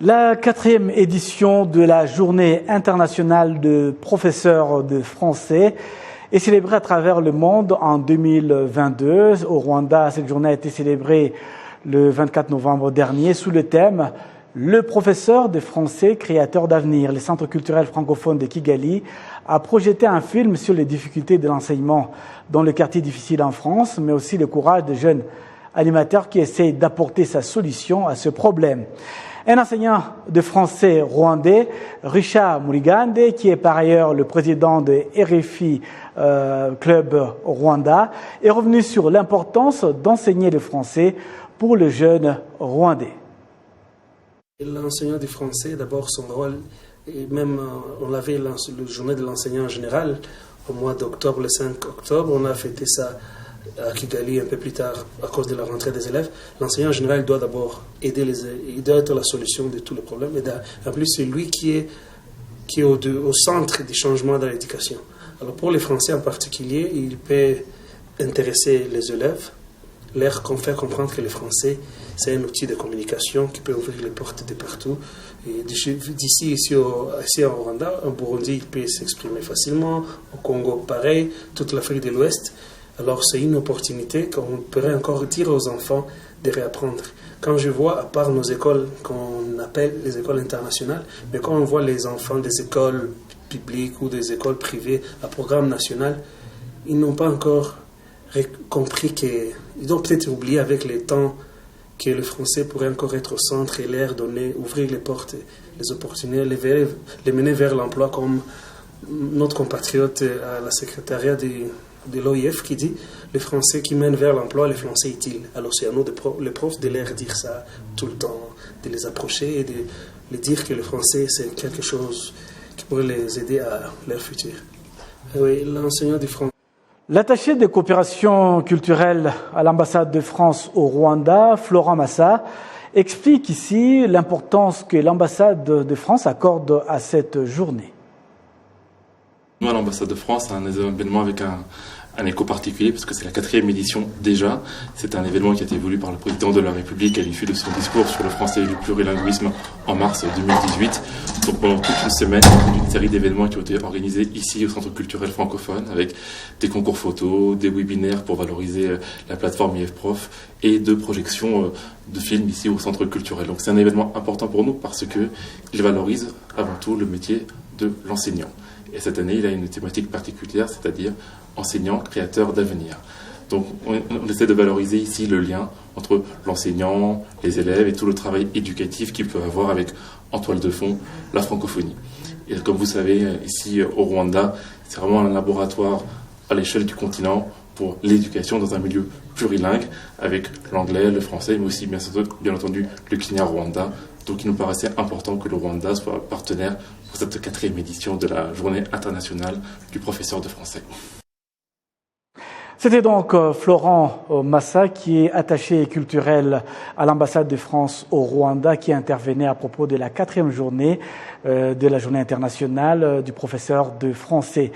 La 4e édition de la Journée internationale de professeurs de français est célébrée à travers le monde en 2022. Au Rwanda, cette journée a été célébrée le 24 novembre dernier sous le thème « Le professeur de français, créateur d'avenir ». Le Centre culturel francophone de Kigali a projeté un film sur les difficultés de l'enseignement dans le quartier difficile en France, mais aussi le courage de jeunes animateurs qui essayent d'apporter sa solution à ce problème. Un enseignant de français rwandais, Richard Murigande, qui est par ailleurs le président de RFI Club Rwanda, est revenu sur l'importance d'enseigner le français pour les jeunes rwandais. L'enseignant du français, d'abord son rôle, et même on l'avait la journée de l'enseignant en général, au mois d'octobre, le 5 octobre, on a fêté ça à Kigali un peu plus tard à cause de la rentrée des élèves. L'enseignant en général doit d'abord aider il doit être la solution de tous les problèmes. Et en plus, c'est lui qui est au centre du changement de l'éducation. Alors pour les Français en particulier, il peut intéresser les élèves, leur faire comprendre que le français, c'est un outil de communication qui peut ouvrir les portes de partout. Et d'ici, ici au Rwanda, en Burundi, il peut s'exprimer facilement. Au Congo, pareil. Toute l'Afrique de l'Ouest. Alors c'est une opportunité qu'on pourrait encore dire aux enfants de réapprendre. Quand je vois, à part nos écoles qu'on appelle les écoles internationales, mais quand on voit les enfants des écoles publiques ou des écoles privées à programme national, ils n'ont pas encore compris ils ont peut-être oublié avec le temps que le français pourrait encore être au centre et leur donner, ouvrir les portes, les opportunités, les mener vers l'emploi, comme notre compatriote à la secrétariat de l'OIF qui dit les Français qui mènent vers l'emploi, les Français utiles. Alors c'est à nous, les profs, de leur dire ça tout le temps, de les approcher et de les dire que le français c'est quelque chose qui pourrait les aider à leur futur. Oui, l'enseignant du français. L'attaché de coopération culturelle à l'ambassade de France au Rwanda, Florent Massa, explique ici l'importance que l'ambassade de France accorde à cette journée. L'ambassade de France a un événement avec un écho particulier parce que c'est la 4e édition déjà. C'est un événement qui a été voulu par le président de la République à l'issue de son discours sur le français et le plurilinguisme en mars 2018. Donc pendant toute une semaine, une série d'événements qui ont été organisés ici au Centre culturel francophone avec des concours photos, des webinaires pour valoriser la plateforme IFProf et de projections de films ici au Centre culturel. Donc c'est un événement important pour nous parce qu'il valorise avant tout le métier de l'enseignant. Et cette année, il a une thématique particulière, c'est-à-dire enseignant, créateur d'avenir. Donc on essaie de valoriser ici le lien entre l'enseignant, les élèves et tout le travail éducatif qu'il peut avoir avec en toile de fond la francophonie. Et comme vous savez, ici au Rwanda, c'est vraiment un laboratoire à l'échelle du continent pour l'éducation dans un milieu plurilingue avec l'anglais, le français, mais aussi bien entendu le Kinyarwanda. Donc il nous paraissait important que le Rwanda soit partenaire pour cette 4e édition de la Journée internationale du professeur de français. C'était donc Florent Massa, qui est attaché culturel à l'ambassade de France au Rwanda, qui intervenait à propos de la 4e journée de la Journée internationale du professeur de français.